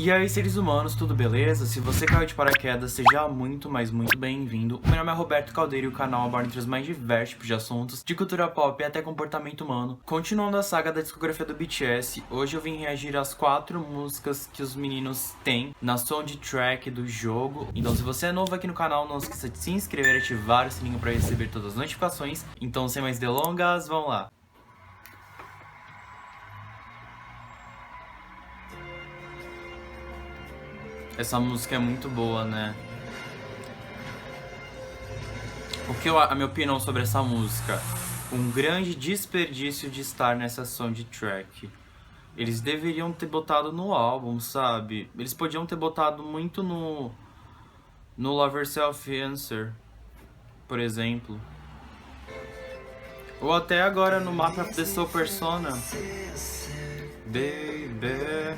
E aí, seres humanos, tudo beleza? Se você caiu de paraquedas, seja muito, mas muito bem-vindo. O meu nome é Roberto Caldeiro e o canal aborda entre os mais diversos tipos de assuntos, de cultura pop até comportamento humano. Continuando a saga da discografia do BTS, hoje eu vim reagir às 4 músicas que os meninos têm na soundtrack do jogo. Então, se você é novo aqui no canal, não esqueça de se inscrever e ativar o sininho para receber todas as notificações. Então, sem mais delongas, vamos lá! Essa música é muito boa, né? A minha opinião sobre essa música? Um grande desperdício de estar nessa soundtrack. Eles deveriam ter botado no álbum, sabe? Eles podiam ter botado muito no Love Yourself Answer, por exemplo. Ou até agora no Map of the Soul Persona. Baby.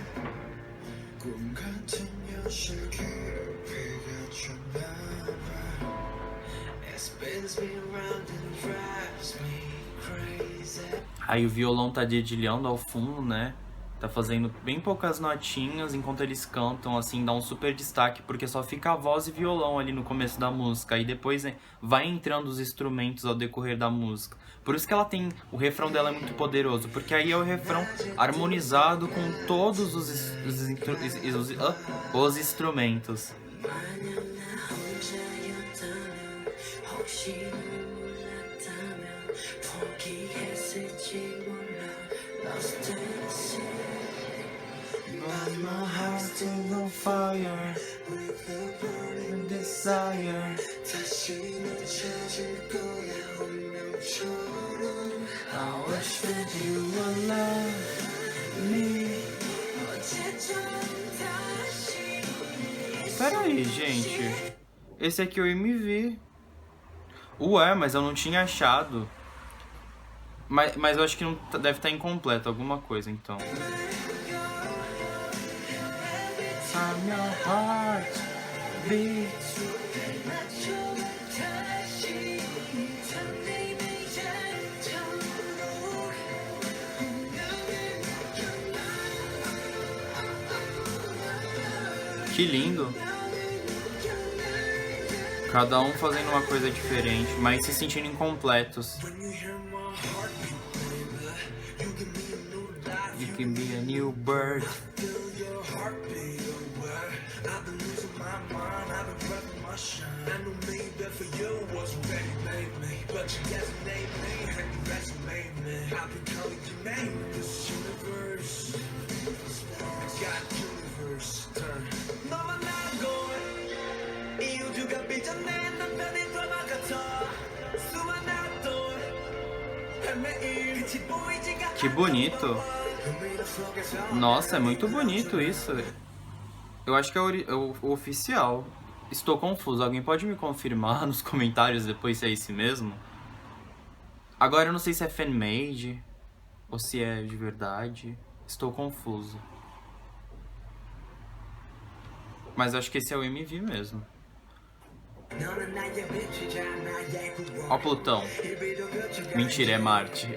Aí o violão tá dedilhando ao fundo, né? Tá fazendo bem poucas notinhas enquanto eles cantam, assim, dá um super destaque, porque só fica a voz e violão ali no começo da música. Aí depois, né, vai entrando os instrumentos ao decorrer da música. Por isso que ela tem... O refrão dela é muito poderoso, porque aí é o refrão harmonizado com todos os instrumentos. My heart's still on fire with a burning desire. I wish that you would love me. Pera aí, gente. Esse aqui é o MV. Ué, mas eu não tinha achado. Mas eu acho que não deve estar incompleto, alguma coisa, então. I'm your heart beats. Que lindo. Cada um fazendo uma coisa diferente, mas se sentindo incompletos. You can be a new bird. Que bonito. Nossa, é muito bonito isso. Eu acho que é o oficial. Estou confuso. Alguém pode me confirmar nos comentários depois se é esse mesmo? Agora eu não sei se é fan-made ou se é de verdade. Estou confuso. Mas acho que esse é o MV mesmo. Ó Plutão. Mentira, é Marte.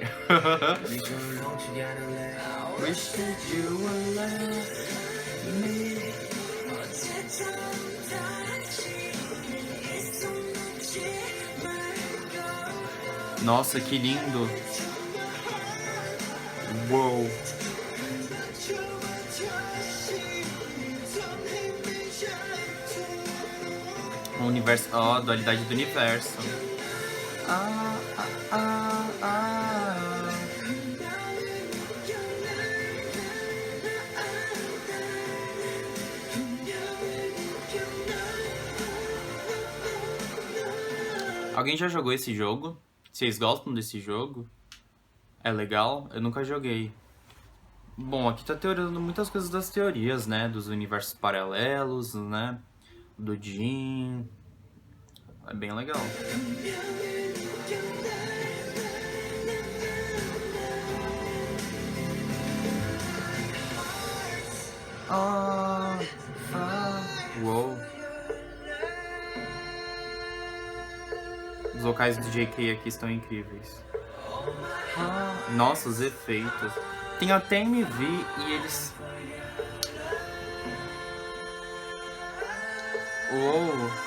Nossa, que lindo. Uou. O universo, ó, a dualidade do universo. Alguém já jogou esse jogo? Vocês gostam desse jogo? É legal? Eu nunca joguei. Bom, aqui tá teorizando muitas coisas das teorias, né? Dos universos paralelos, né? Do Jin. É bem legal. Uou. Os vocais do JK aqui estão incríveis. Nossa, os efeitos. Tem até MV e eles... Oh.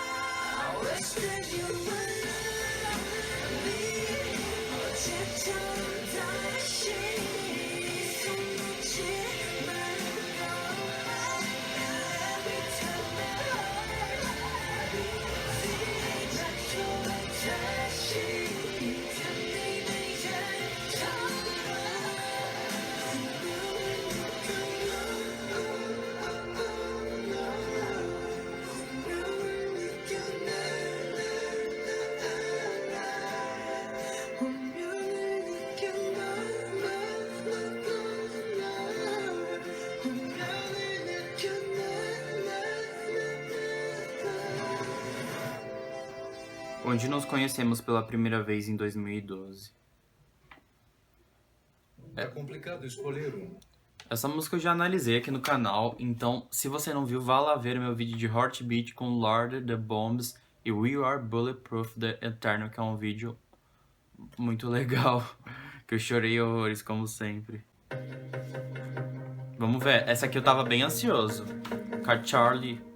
Onde nos conhecemos pela primeira vez em 2012. É complicado escolher um. Essa música eu já analisei aqui no canal, então se você não viu, vá lá ver meu vídeo de Heartbeat com Lord The Bombs e We Are Bulletproof The Eternal, que é um vídeo muito legal, que eu chorei horrores, como sempre. Vamos ver, essa aqui eu tava bem ansioso. Com a Charlie.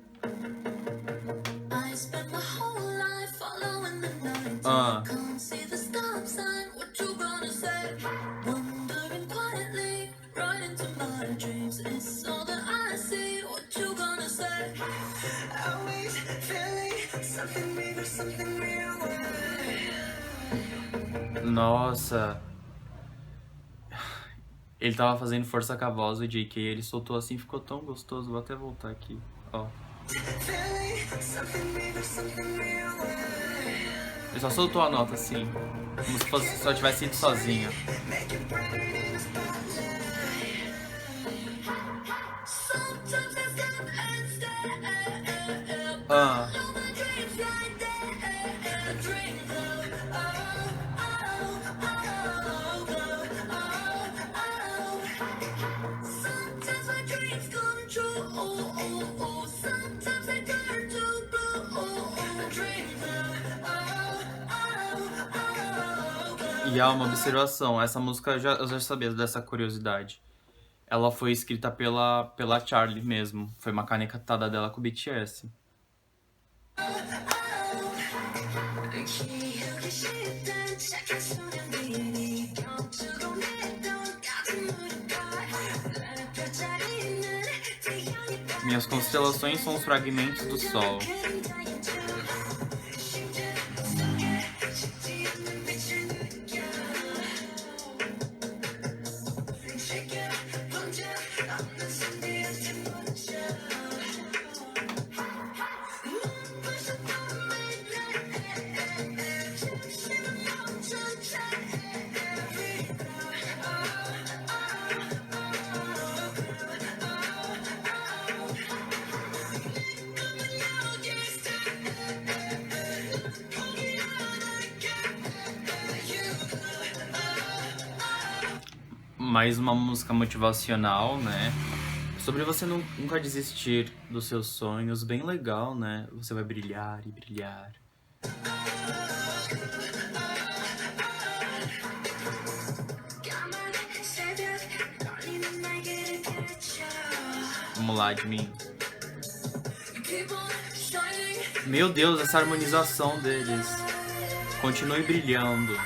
Nossa. Ele tava fazendo força com a voz, o JK, ele soltou assim, ficou tão gostoso. Vou até voltar aqui, ó. Ele só soltou a nota assim, como se fosse, só tivesse ido sozinho. E há uma observação, essa música eu já sabia dessa curiosidade. Ela foi escrita pela Charlie mesmo, foi uma canetada dela com o BTS. Minhas constelações são os fragmentos do sol. Mais uma música motivacional, né? Sobre você nunca desistir dos seus sonhos, bem legal, né? Você vai brilhar e brilhar. Vamos lá, de mim. Meu Deus, essa harmonização deles. Continue brilhando.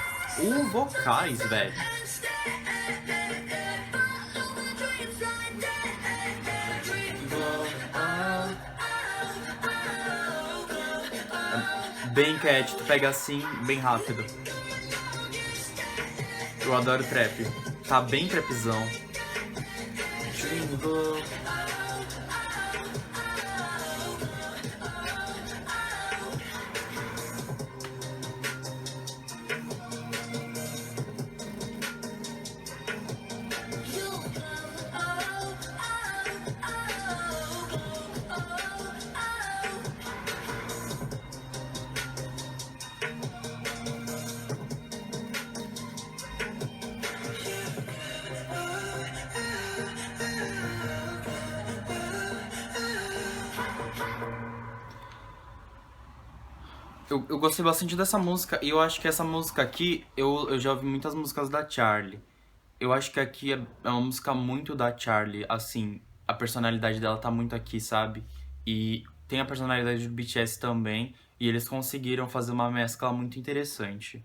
Vocais, velho. Bem cat, tu pega assim, bem rápido. Eu adoro trap. Tá bem trapzão. Eu gostei bastante dessa música, e eu acho que essa música aqui, eu já ouvi muitas músicas da Charlie. Eu acho que aqui é uma música muito da Charlie, assim, a personalidade dela tá muito aqui, sabe? E tem a personalidade do BTS também, e eles conseguiram fazer uma mescla muito interessante.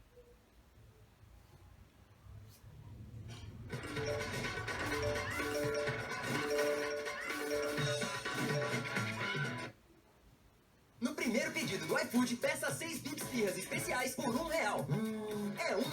No primeiro pedido do iFood, peça 6 Big Esfirras especiais por R$1. É R$1.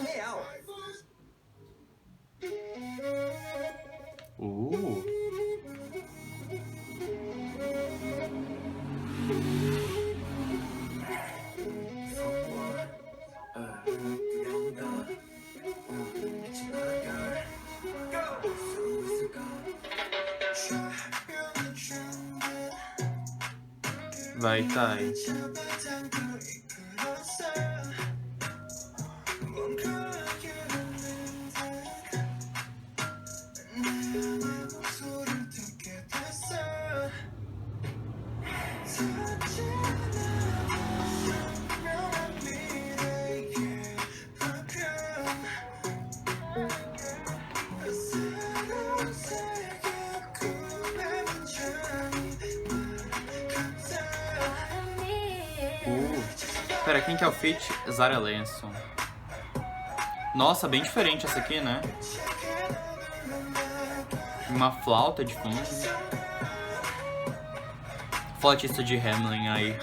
Vai, Thay. Pera, quem que é o feat? Zara Larsson. Nossa, bem diferente essa aqui, né? Uma flauta de fundo. Flautista de Hamelin aí.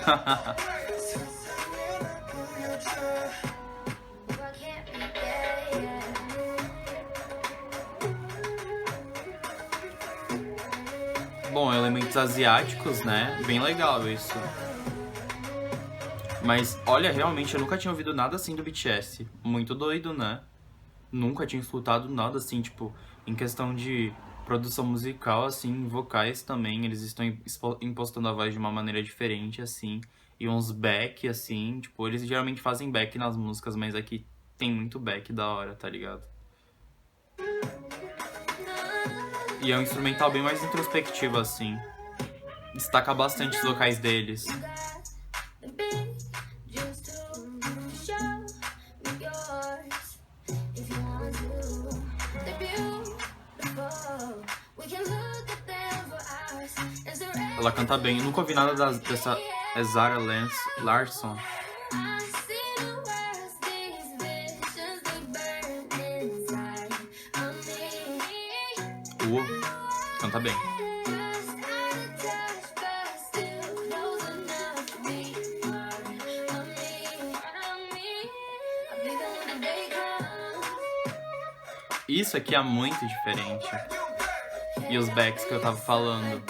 Bom, elementos asiáticos, né? Bem legal isso. Mas, olha, realmente, eu nunca tinha ouvido nada assim do BTS. Muito doido, né? Nunca tinha escutado nada assim, tipo, em questão de produção musical, assim, vocais também. Eles estão impostando a voz de uma maneira diferente, assim. E uns back, assim, tipo, eles geralmente fazem back nas músicas, mas aqui tem muito back da hora, tá ligado? E é um instrumental bem mais introspectivo, assim. Destaca bastante os vocais deles. Ela canta bem. Eu nunca ouvi nada dessa Zara Larsson. Canta bem. Isso aqui é muito diferente. E os backs que eu tava falando.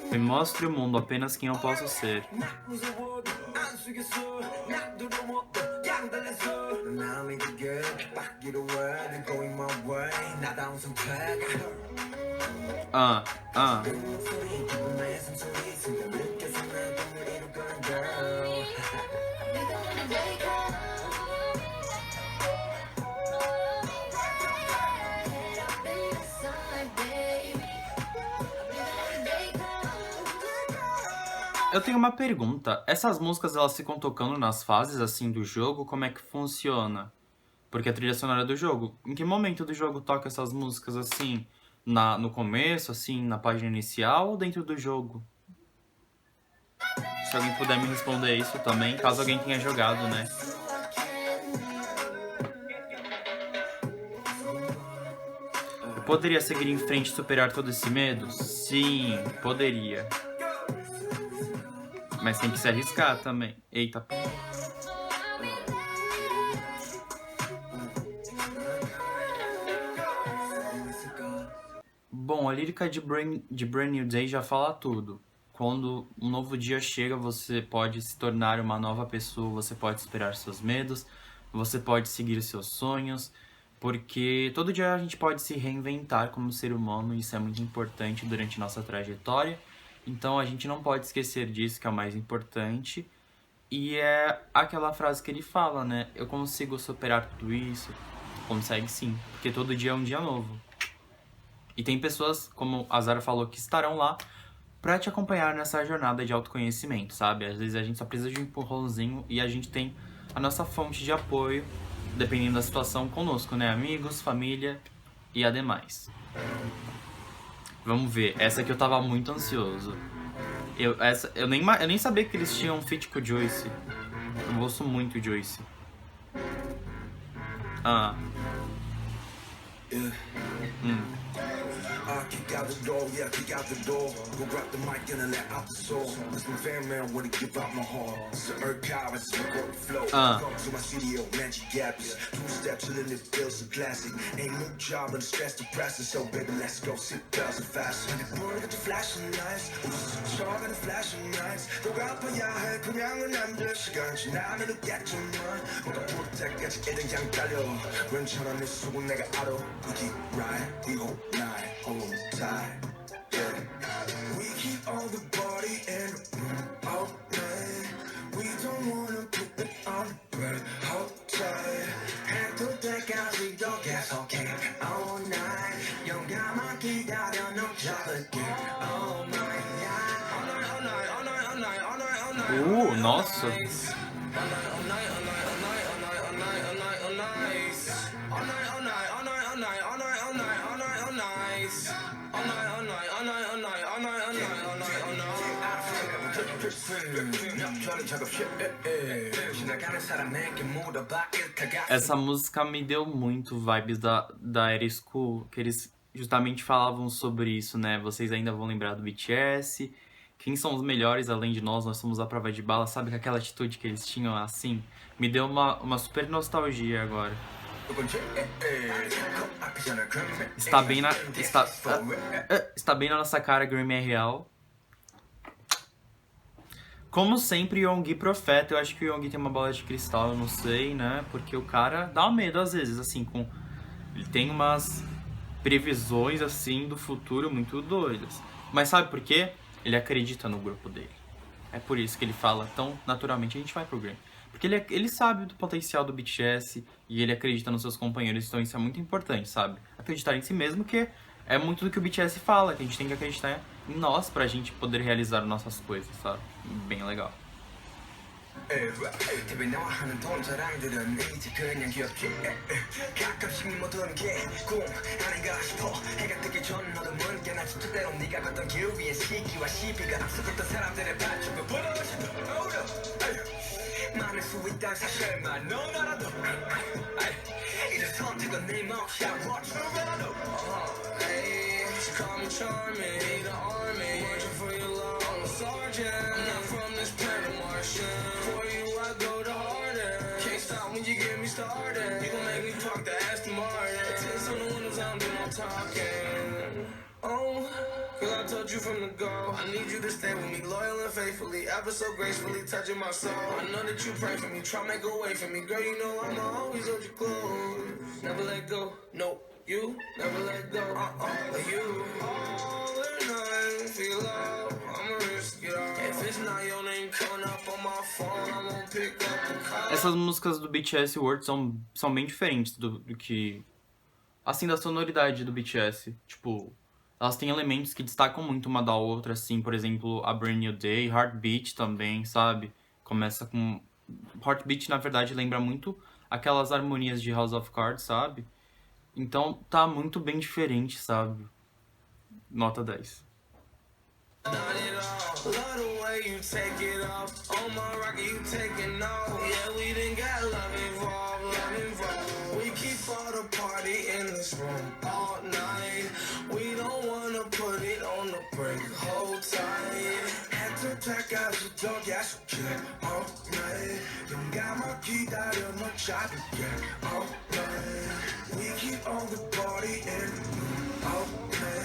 Me mostre o mundo apenas quem eu posso ser. Eu tenho uma pergunta. Essas músicas, elas ficam tocando nas fases, assim, do jogo? Como é que funciona? Porque a trilha sonora do jogo, em que momento do jogo toca essas músicas, assim? No começo, assim, na página inicial ou dentro do jogo? Se alguém puder me responder isso também, caso alguém tenha jogado, né? Eu poderia seguir em frente e superar todo esse medo? Sim, poderia. Mas tem que se arriscar também. Eita. Bom, a lírica de Brand New Day já fala tudo. Quando um novo dia chega, você pode se tornar uma nova pessoa, você pode superar seus medos, você pode seguir seus sonhos, porque todo dia a gente pode se reinventar como ser humano, e isso é muito importante durante nossa trajetória. Então a gente não pode esquecer disso, que é o mais importante. E é aquela frase que ele fala, né? Eu consigo superar tudo isso? Consegue sim, porque todo dia é um dia novo. E tem pessoas, como a Zara falou, que estarão lá pra te acompanhar nessa jornada de autoconhecimento, sabe? Às vezes a gente só precisa de um empurrãozinho e a gente tem a nossa fonte de apoio dependendo da situação, conosco, né? Amigos, família e ademais. Vamos ver, essa aqui eu tava muito ansioso. Eu nem sabia que eles tinham um feat com o Joyce. Eu gosto muito de Joyce. Ah. I kick out the door, yeah, kick out the door. Go grab the mic and let out the soul. Cause my fan man wanna give out my heart. It's the earth cow, it's the court flow. Come to my studio, magic gaps. 2 steps and then it feels a classic. Ain't no job and stress depressing. So baby, let's go, sit down and fast. And the boy got the flashing lights. Shark got the flashing lights. 또 갚아야 해, 그냥은 안 될 시간 지나면 늦겠지만 뭔가 볼 때까지 이런 양 달려. 괜찮아, 내 속은 내가 알아. We keep right, the whole night. Hold tight, yeah. We keep all the body in the room all night. We don't wanna put it on the bread, hold tight. 해도 때까지 더 계속해 all night. 영감만 기다려 너 잡을게 all night. All night, all night, all night, all night, all night, all night. Nossa. Essa música me deu muito vibes da Era School, que eles justamente falavam sobre isso, né? Vocês ainda vão lembrar do BTS, quem são os melhores além de nós somos a prova de bala, sabe? Com aquela atitude que eles tinham assim, me deu uma super nostalgia agora. Está bem na nossa cara, Grammy é real. Como sempre, Yoongi profeta. Eu acho que o Yoongi tem uma bola de cristal, eu não sei, né? Porque o cara dá medo às vezes, assim, ele tem umas previsões, assim, do futuro muito doidas. Mas sabe por quê? Ele acredita no grupo dele. É por isso que ele fala tão naturalmente, a gente vai pro Grammy. Porque ele sabe do potencial do BTS e ele acredita nos seus companheiros, então isso é muito importante, sabe? Acreditar em si mesmo, que é muito do que o BTS fala, que a gente tem que acreditar em nós pra gente poder realizar nossas coisas, sabe? Bem legal. 많을 수 있다는 사실만 넌 알아도 이제 선택은 네 몫이야 What you gonna do? Call me charming, need an army Marching for your long sergeant I'm not from this planet Martian For you I go the harder Can't stop when you get me started You gon' make me park the Aston Martin Tints on the windows, I don't do no talking Oh, cause I told you from the go I need you to stay with me, loyal and faithfully Ever so gracefully touching my soul I know that you pray for me, try make a way for me Girl, you know I'ma always hold you close Never let go, no, you Never let go, you All or none, feel love I'ma risk it all If it's not your name coming up on my phone I won't pick up the call Essas músicas do BTS World são bem diferentes do que... Assim, da sonoridade do BTS Tipo... Elas têm elementos que destacam muito uma da outra, assim, por exemplo, a Brand New Day, Heartbeat também, sabe? Começa com... Heartbeat, na verdade, lembra muito aquelas harmonias de House of Cards, sabe? Então, tá muito bem diferente, sabe? Nota 10.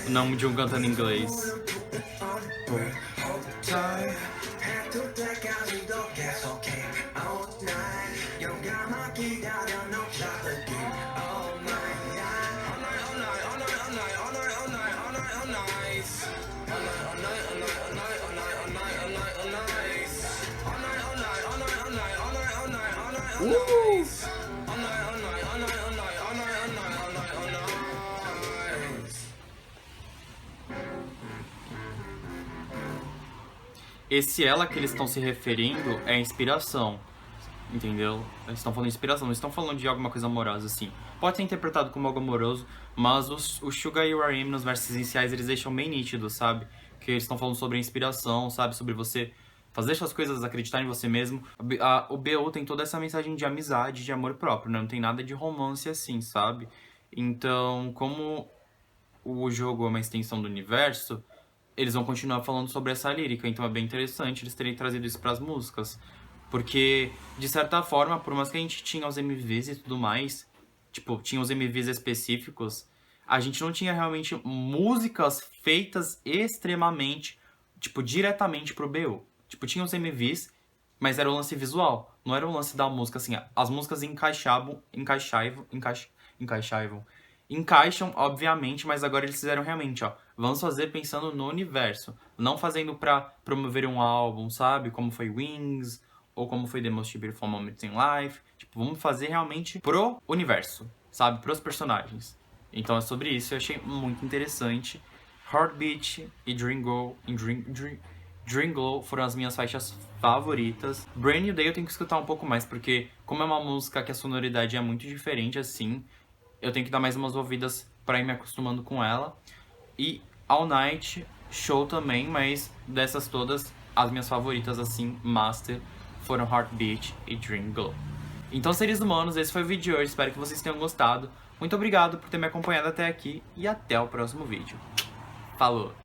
O nome de um cantando em inglês. Esse ela que eles estão se referindo é inspiração. entendeu? Eles estão falando de inspiração, não estão falando de alguma coisa amorosa, assim. Pode ser interpretado como algo amoroso, mas o Suga e o R.E.M. nos versos iniciais, eles deixam bem nítido, sabe? Que eles estão falando sobre a inspiração, sabe? Sobre você fazer essas coisas, acreditar em você mesmo. O BO tem toda essa mensagem de amizade, de amor próprio, né? Não tem nada de romance assim, sabe? Então, como o jogo é uma extensão do universo, eles vão continuar falando sobre essa lírica. Então é bem interessante eles terem trazido isso pras músicas. Porque, de certa forma, por mais que a gente tinha os MVs e tudo mais, tipo, tinha os MVs específicos, a gente não tinha realmente músicas feitas extremamente, tipo, diretamente pro BO. Tipo, tinha os MVs, mas era o lance visual. Não era o lance da música, assim. As músicas encaixam, obviamente, mas agora eles fizeram realmente, ó. Vamos fazer pensando no universo. Não fazendo pra promover um álbum, sabe? Como foi Wings, ou como foi The Most Beautiful Moments in Life. Tipo, vamos fazer realmente pro universo, sabe? Pros personagens. Então é sobre isso, eu achei muito interessante. Heartbeat e Dream Glow foram as minhas faixas favoritas. Brand New Day eu tenho que escutar um pouco mais, porque como é uma música que a sonoridade é muito diferente assim, eu tenho que dar mais umas ouvidas pra ir me acostumando com ela. E All Night, Show também, mas dessas todas, as minhas favoritas assim, Master, foram Heartbeat e Dream Glow. Então, seres humanos, esse foi o vídeo de hoje, espero que vocês tenham gostado. Muito obrigado por ter me acompanhado até aqui e até o próximo vídeo. Falou!